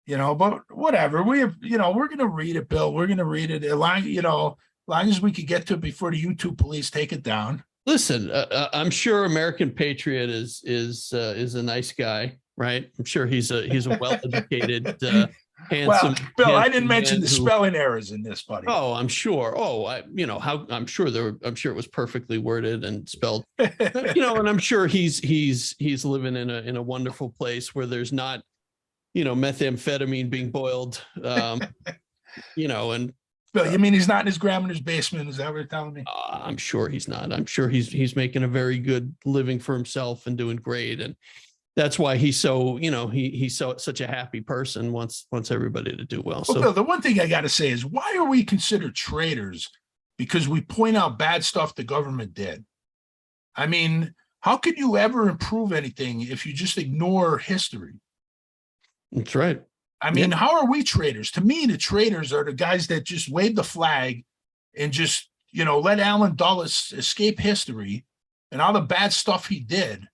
but whatever. We have, we're going to read it, Bill. We're going to read it. As long as we could get to it before the YouTube police take it down. Listen, I'm sure American Patriot is a nice guy, right? I'm sure he's a well-educated, handsome. Well, Bill, handsome I didn't mention the spelling errors in this, buddy. Oh, I'm sure. Oh, I'm sure it was perfectly worded and spelled. And I'm sure he's living in a wonderful place where there's not, methamphetamine being boiled, and. Bill, you mean he's not in his grandmother's basement? Is that what you're telling me? I'm sure he's not. I'm sure he's making a very good living for himself and doing great. And that's why he's so, he's such a happy person, wants everybody to do well. Well, So Bill, the one thing I got to say is, why are we considered traitors? Because we point out bad stuff the government did. I mean, how could you ever improve anything if you just ignore history? that's right. I mean, how are we traitors? To me, the traitors are the guys that just wave the flag and just, let Allen Dulles escape history and all the bad stuff he did.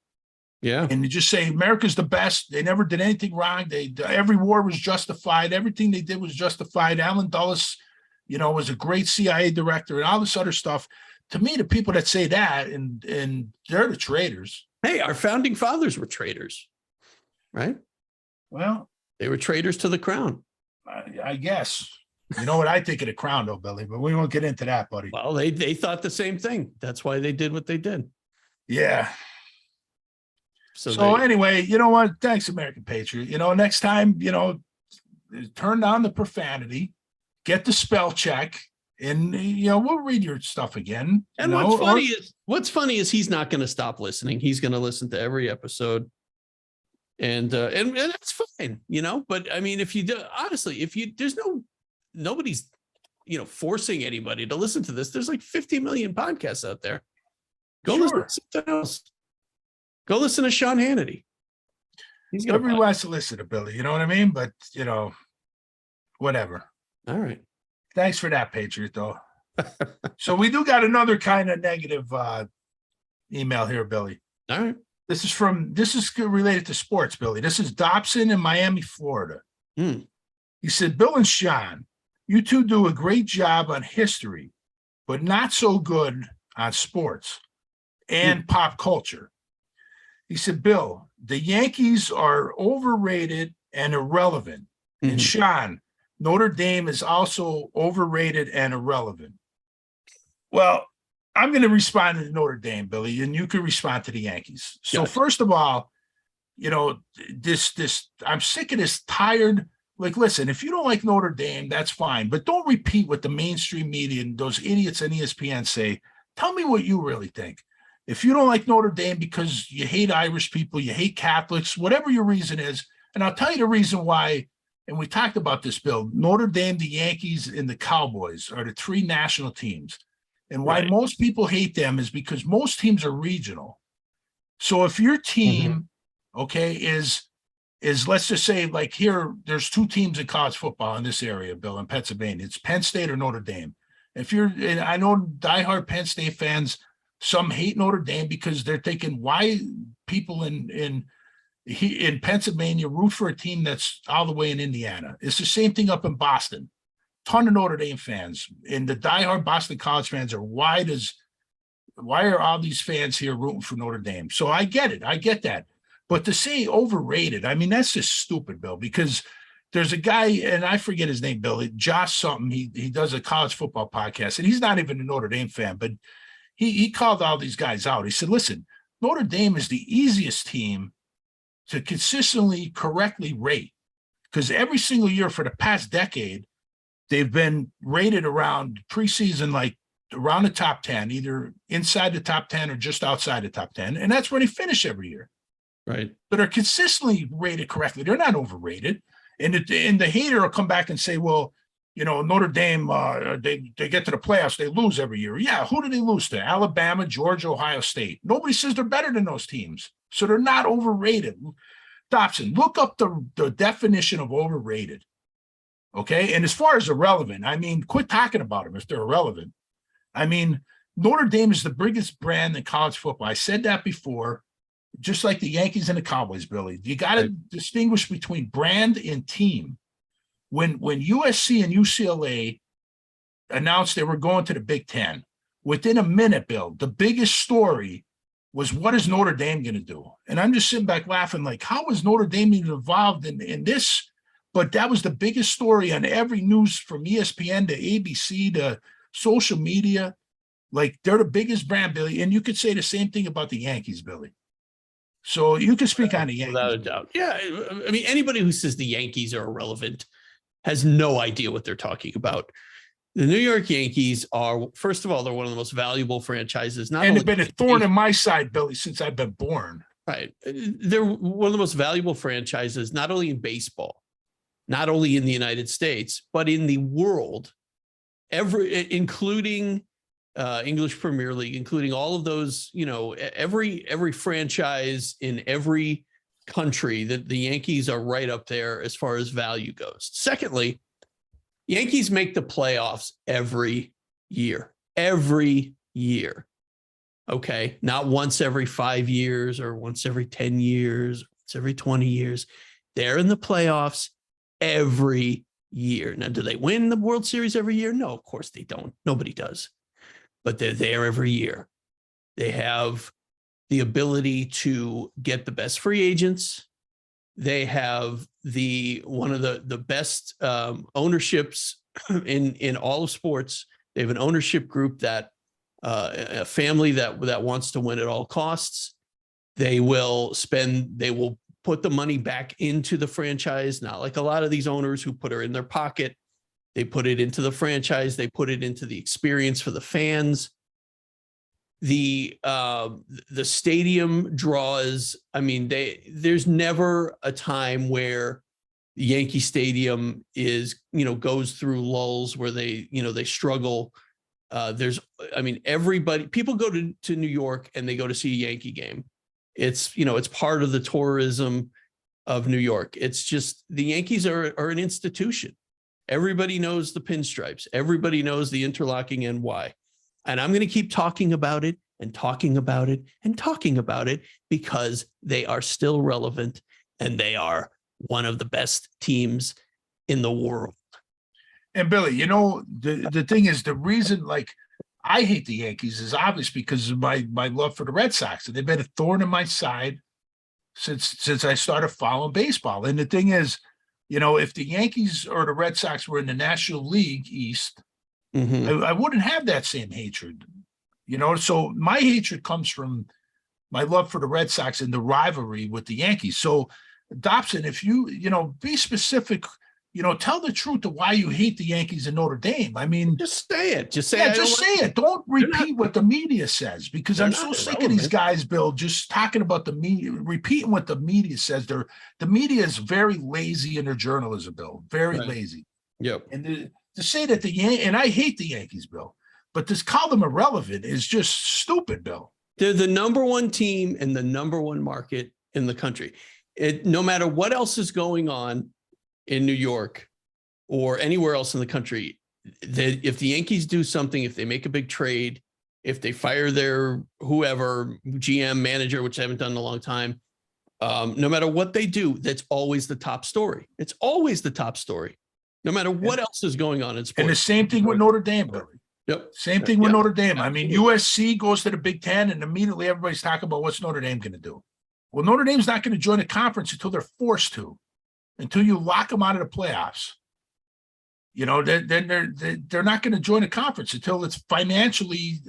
Yeah. And you just say America's the best. They never did anything wrong. Every war was justified. Everything they did was justified. Allen Dulles, was a great CIA director and all this other stuff. To me, the people that say that and they're the traitors. Hey, our founding fathers were traitors, right? Well, they were traitors to the crown. I guess. You know what I think of the crown, though, Billy, but we won't get into that, buddy. Well, they thought the same thing. That's why they did what they did. Yeah. So anyway, you know what? Thanks, American Patriot. Next time, turn down the profanity, get the spell check, and we'll read your stuff again. And what's funny is he's not going to stop listening. He's going to listen to every episode, and that's fine, But I mean, if you do, honestly, nobody's forcing anybody to listen to this. There's like 50 million podcasts out there. Go listen to something else. Go listen to Sean Hannity. Everybody wants to listen to Billy, you know what I mean? But, whatever. All right. Thanks for that, Patriot, though. So we do got another kind of negative email here, Billy. All right. This is related to sports, Billy. This is Dobson in Miami, Florida. He said, Bill and Sean, you two do a great job on history, but not so good on sports and pop culture. He said, Bill, the Yankees are overrated and irrelevant. And Sean, Notre Dame is also overrated and irrelevant. Well, I'm going to respond to Notre Dame, Billy, and you can respond to the Yankees. So first of all, this I'm sick of this tired. Like, listen, if you don't like Notre Dame, that's fine, but don't repeat what the mainstream media and those idiots on ESPN say. Tell me what you really think. If you don't like Notre Dame because you hate Irish people, you hate Catholics, whatever your reason is, and I'll tell you the reason why, and we talked about this, Bill, Notre Dame, the Yankees, and the Cowboys are the three national teams. And why most people hate them is because most teams are regional. So if your team, is let's just say, like, here, there's two teams in college football in this area, Bill, in Pennsylvania. It's Penn State or Notre Dame. And I know diehard Penn State fans, some hate Notre Dame because they're thinking, why people in Pennsylvania root for a team that's all the way in Indiana? It's the same thing up in Boston. Ton of Notre Dame fans, and the diehard Boston College fans are, why are all these fans here rooting for Notre Dame? So I get it. I get that. But to say overrated, I mean, that's just stupid, Bill, because there's a guy, and I forget his name, Bill, Josh something. He does a college football podcast, and he's not even a Notre Dame fan, but he called all these guys out. He said, listen, Notre Dame is the easiest team to consistently correctly rate, because every single year for the past decade, they've been rated around preseason, like around the top 10, either inside the top 10 or just outside the top 10. And that's where they finish every year. Right. But are consistently rated correctly. They're not overrated. And the hater will come back and say, well, Notre Dame, they get to the playoffs, they lose every year. Yeah, who do they lose to? Alabama, Georgia, Ohio State. Nobody says they're better than those teams. So they're not overrated. Dobson, look up the definition of overrated. Okay. And as far as irrelevant, I mean, quit talking about them if they're irrelevant. I mean, Notre Dame is the biggest brand in college football. I said that before, just like the Yankees and the Cowboys, Billy. You got to distinguish between brand and team. When USC and UCLA announced they were going to the Big Ten, within a minute, Bill, the biggest story was, what is Notre Dame going to do? And I'm just sitting back laughing, like, how is Notre Dame even involved in this? But that was the biggest story on every news, from ESPN to ABC to social media. Like, they're the biggest brand, Billy. And you could say the same thing about the Yankees, Billy. So you can speak on the Yankees. Without a doubt. Yeah. I mean, anybody who says the Yankees are irrelevant has no idea what they're talking about. The New York Yankees are, first of all, they're one of the most valuable franchises. And they've been a thorn in my side, Billy, since I've been born. Right. They're one of the most valuable franchises, not only in baseball, not only in the United States, but in the world, including English Premier League, including all of those, every franchise in every country. That the Yankees are right up there as far as value goes. Secondly, Yankees make the playoffs every year. Okay. Not once every 5 years or once every 10 years, once every 20 years. They're in the playoffs every year. Now, do they win the World Series every year? No, of course they don't. Nobody does. But they're there every year. They have the ability to get the best free agents. They have one of the best ownerships in all of sports. They have an ownership group that a family that wants to win at all costs. They will put the money back into the franchise, not like a lot of these owners who put it in their pocket. They put it into the franchise. They put it into the experience for the fans. The stadium draws. I mean, there's never a time where Yankee Stadium goes through lulls where they struggle. People go to New York and they go to see a Yankee game. It's part of the tourism of New York. It's just the Yankees are an institution. Everybody knows the pinstripes. Everybody knows the interlocking NY. And I'm going to keep talking about it and talking about it and talking about it because they are still relevant and they are one of the best teams in the world. And Billy, the thing is, the reason I hate the Yankees is obvious because of my love for the Red Sox. And they've been a thorn in my side since I started following baseball. And the thing is, if the Yankees or the Red Sox were in the National League East, I wouldn't have that same hatred, So my hatred comes from my love for the Red Sox and the rivalry with the Yankees. So Dobson, if you, be specific, tell the truth to why you hate the Yankees and Notre Dame. I mean, just say it. Just say it. Don't repeat what the media says, because I'm so sick of these guys, Bill, just talking about the media, repeating what the media says. The media is very lazy in their journalism, Bill. Very lazy. Yep. And to say that and I hate the Yankees, Bill, but to call them irrelevant is just stupid, Bill. They're the number one team in the number one market in the country. No matter what else is going on in New York or anywhere else in the country, if the Yankees do something, if they make a big trade, if they fire their whoever, GM, manager, which I haven't done in a long time, no matter what they do, that's always the top story. It's always the top story, no matter what else is going on in sports. And the same thing with Notre Dame, Billy. Yep. Same thing with Notre Dame. I mean, USC goes to the Big Ten and immediately everybody's talking about what's Notre Dame going to do. Well, Notre Dame's not going to join a conference until they're forced to, until you lock them out of the playoffs. Then they're not going to join a conference until it's financially,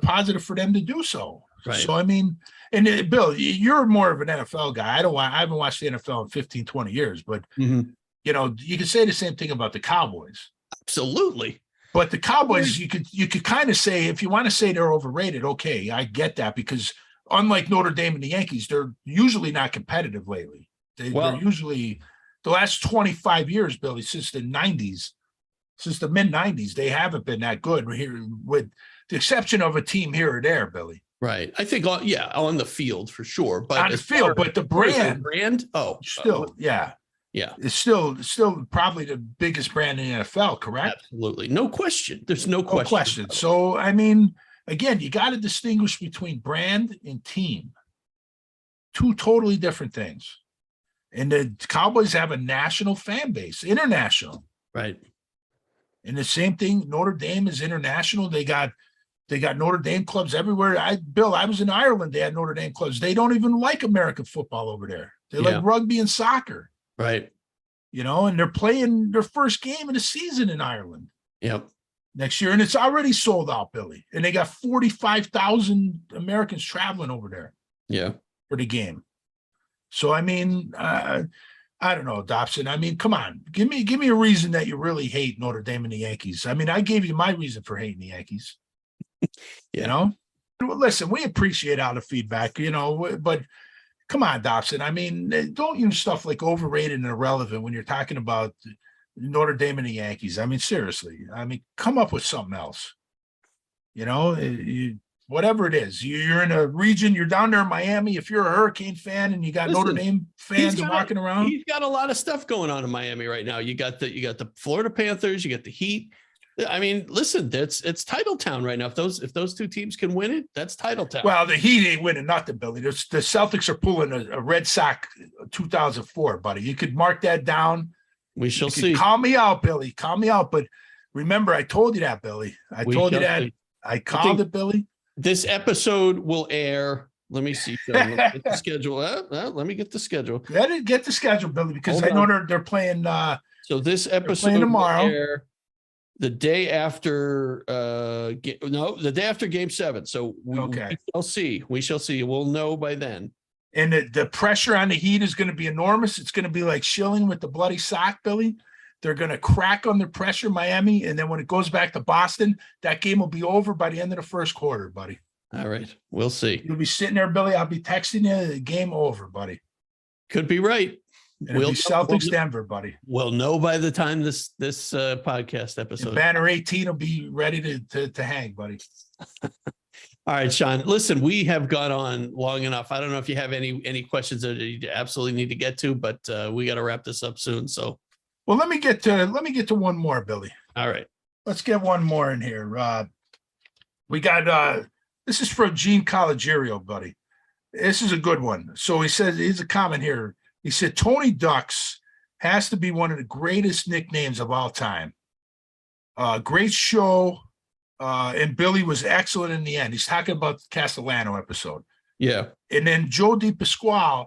positive for them to do so. Right. So, I mean, and Bill, you're more of an NFL guy. I haven't watched the NFL in 15, 20 years, but you can say the same thing about the Cowboys. Absolutely. But the Cowboys, you could kind of say, if you want to say they're overrated, okay, I get that, because unlike Notre Dame and the Yankees, they're usually not competitive lately. They're usually the last 25 years, Billy, since the mid 90s, they haven't been that good here, with the exception of a team here or there, Billy. Right. I think, on the field for sure. But on the field, but the brand, still. Yeah. It's still probably the biggest brand in the NFL, correct? Absolutely. No question. There's no question. So, I mean, again, you got to distinguish between brand and team. Two totally different things. And the Cowboys have a national fan base, international. Right. And the same thing, Notre Dame is international. They got Notre Dame clubs everywhere. I was in Ireland. They had Notre Dame clubs. They don't even like American football over there. They like rugby and soccer. Right. And they're playing their first game of the season in Ireland. Yep. Next year. And it's already sold out, Billy. And they got 45,000 Americans traveling over there. Yeah. For the game. So, I mean, I don't know, Dobson. I mean, come on. Give me a reason that you really hate Notre Dame and the Yankees. I mean, I gave you my reason for hating the Yankees. Listen, we appreciate all the feedback, but come on, Dobson. I mean, don't use stuff like overrated and irrelevant when you're talking about Notre Dame and the Yankees. I mean, seriously. I mean, come up with something else. Whatever it is, you're in a region, you're down there in Miami. If you're a Hurricane fan and you got Notre Dame fans walking around, he's got a lot of stuff going on in Miami right now. You got the Florida Panthers, you got the Heat. I mean, listen, it's title town right now. If those two teams can win it, that's title town. Well, the Heat ain't winning nothing, Billy. The Celtics are pulling a Red Sox 2004, buddy. You could mark that down. We shall see. Calm me out, Billy. Calm me out. But remember, I told you that, Billy. I told you that. I called it, Billy. This episode will air. Let me see. Let me get the schedule. Let me get the schedule. Get the schedule, Billy, because I know they're playing. So this episode tomorrow. Will air the day after. The day after Game 7. So we shall see. We shall see. We'll know by then. And the pressure on the Heat is going to be enormous. It's going to be like Schilling with the bloody sock, Billy. They're going to crack under pressure, Miami. And then when it goes back to Boston, that game will be over by the end of the first quarter, buddy. All right. We'll see. You'll be sitting there, Billy. I'll be texting you. Game over, buddy. Could be right. It'll be Celtics Denver, buddy. We'll know by the time this podcast episode. And banner 18 will be ready to hang, buddy. All right, Sean. Listen, we have gone on long enough. I don't know if you have any questions that you absolutely need to get to, but we got to wrap this up soon. So, well, let me get to one more, Billy. All right, let's get one more in here. We got this is from Gene Collegerio, buddy. This is a good one. So he says, here's a comment here. He said, Tony Ducks has to be one of the greatest nicknames of all time. Great show. And Billy was excellent in the end. He's talking about the Castellano episode. Yeah. And then Joe DiPasquale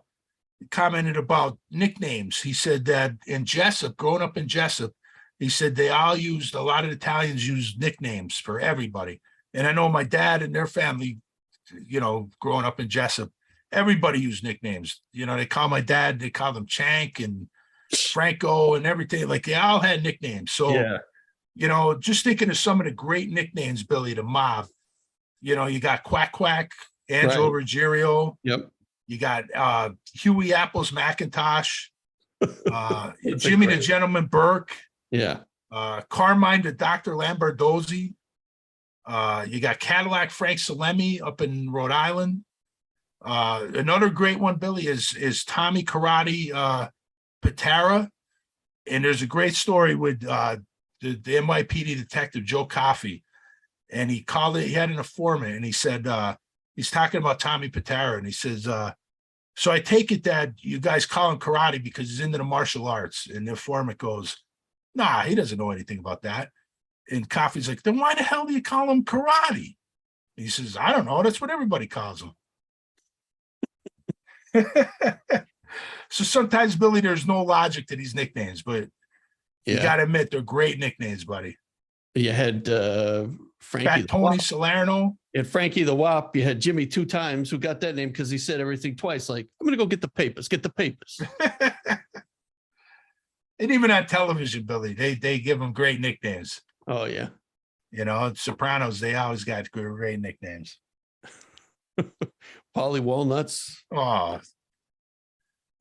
commented about nicknames. He said that in Jessup, growing up in Jessup, he said a lot of Italians used nicknames for everybody. And I know my dad and their family, growing up in Jessup, everybody used nicknames. They call my dad, they call him Chank and Franco and everything. Like they all had nicknames. So, yeah. Just thinking of some of the great nicknames, Billy, the mob. You got Quack Quack, Angelo Ruggiero. Yep. You got Huey Apples McIntosh, Jimmy the Gentleman Burke. Yeah. Carmine the Dr. Lambardozzi. You got Cadillac Frank Salemi up in Rhode Island. Another great one, Billy, is Tommy Karate Patara. And there's a great story with the NYPD detective Joe Coffey, and he had an informant, and he said he's talking about Tommy Patara, and he says, so I take it that you guys call him karate because he's into the martial arts. And the informant goes, nah, he doesn't know anything about that. And Coffey's like, then why the hell do you call him karate? And he says, I don't know, that's what everybody calls him. So sometimes, Billy, there's no logic to these nicknames, but you got to admit, they're great nicknames, buddy. You had Frankie Fat Tony Salerno. You had Frankie the Wop. You had Jimmy 2 times, who got that name because he said everything twice. Like, I'm going to go get the papers. Get the papers. And even on television, Billy, they give them great nicknames. Oh, yeah. Sopranos, they always got great nicknames. Polly Walnuts. Oh,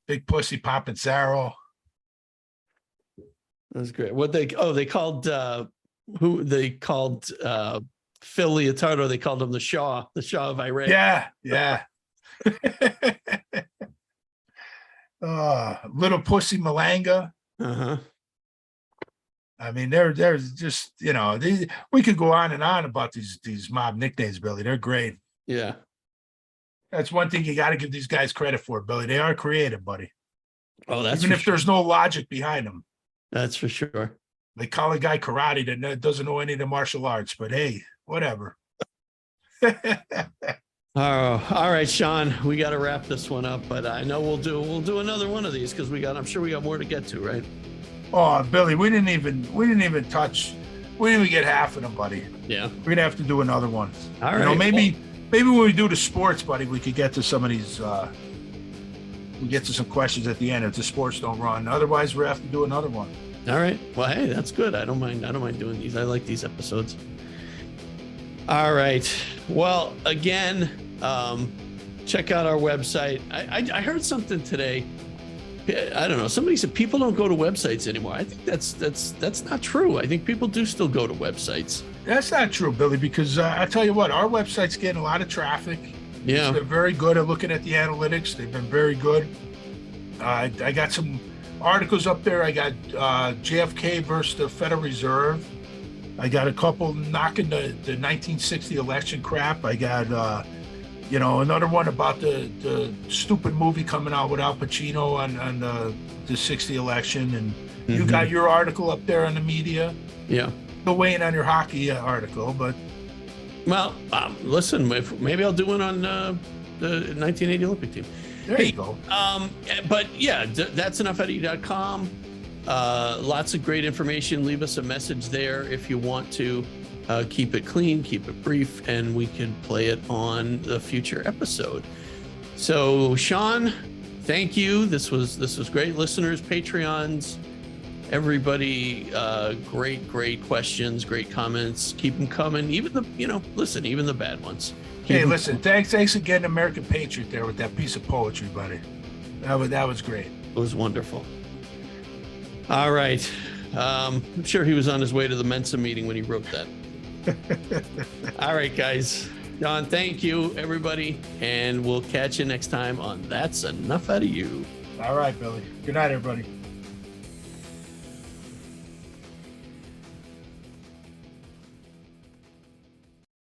Big Pussy Papanzaro. That's great. They called Phil Leotardo, they called him the Shah of Iran. Yeah. Little Pussy Malanga. Uh-huh. I mean, they're just, we could go on and on about these mob nicknames, Billy. They're great. Yeah. That's one thing you got to give these guys credit for, Billy. They are creative, buddy. Oh, that's even if there's no logic behind them. That's for sure. They call a guy karate that doesn't know any of the martial arts, but hey, whatever. All right, Sean, we got to wrap this one up, but I know we'll do another one of these because I'm sure we got more to get to, right? Oh, Billy, we didn't even get half of them, buddy. Yeah. We're going to have to do another one. All right. Maybe when we do the sports, buddy, we could get to some of these, we get to some questions at the end if the sports don't run. Otherwise, we have to do another one. All right. Well, hey, that's good. I don't mind doing these. I like these episodes. All right. Well, again, check out our website. I heard something today. I don't know. Somebody said people don't go to websites anymore. I think that's not true. I think people do still go to websites. That's not true, Billy, because I tell you what, our website's getting a lot of traffic. Yeah. They're very good at looking at the analytics. They've been very good. I got some articles up there. I got JFK versus the Federal Reserve. I got a couple knocking the 1960 election crap. I got, another one about the stupid movie coming out with Al Pacino on the 60 election. And you got your article up there on the media. Yeah. Still waiting on your hockey article, but. Well, listen, maybe I'll do one on the 1980 Olympic team. There you go. But yeah, that's enoughoutofyou.com. Lots of great information. Leave us a message there if you want to. Keep it clean, keep it brief, and we can play it on the future episode. So, Sean, thank you. This was great. Listeners, Patreons, everybody, great questions, great comments. Keep them coming. Even even the bad ones. Hey, listen, thanks again, American Patriot, there with that piece of poetry, buddy. That was great. It was wonderful. All right. I'm sure he was on his way to the Mensa meeting when he wrote that. All right, guys. John, thank you, everybody. And we'll catch you next time on That's Enough Out of You. All right, Billy. Good night, everybody.